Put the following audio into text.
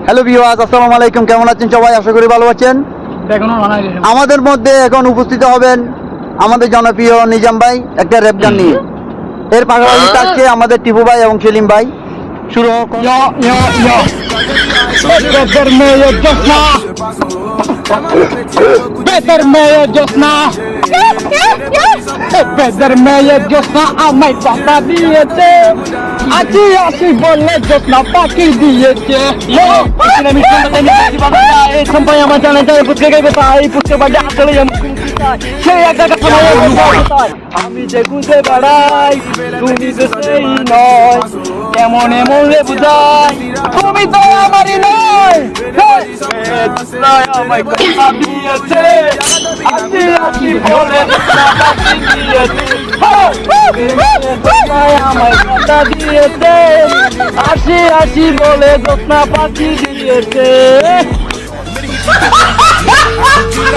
Hello viewers, আসসালামু আলাইকুম। কেমন আছেন সবাই? আশা করি ভালো আছেন। আমাদের মধ্যে এখন উপস্থিত হবেন আমাদের জনপ্রিয় নিজাম ভাই একটা র্যাপ গান নিয়ে। এর পাশাপাশি থাকছে আমাদের টিপু ভাই এবং সেলিম ভাই। শুরু হোক। Better mayor Josna Better mayor Josna আমায় কথা দিয়েছে আজি আসি বলে Josna পাখি দিয়েছে আমি এই সম্পাই আমার জানা যায় পুত্রে গাইবে তাই পুত্রে বাড়ি আসলে সেই এক জায়গা আমি যে খুঁজে বেড়াই তুমি তো সেই নয় কেমন এমন রে বুঝাই তুমি তো আমারই নয় আমায় কথা দিয়েছে আসি আসি বলে আমায় কথা দিয়েছে আসি আসি বলে যত্না পাখি দিয়েছে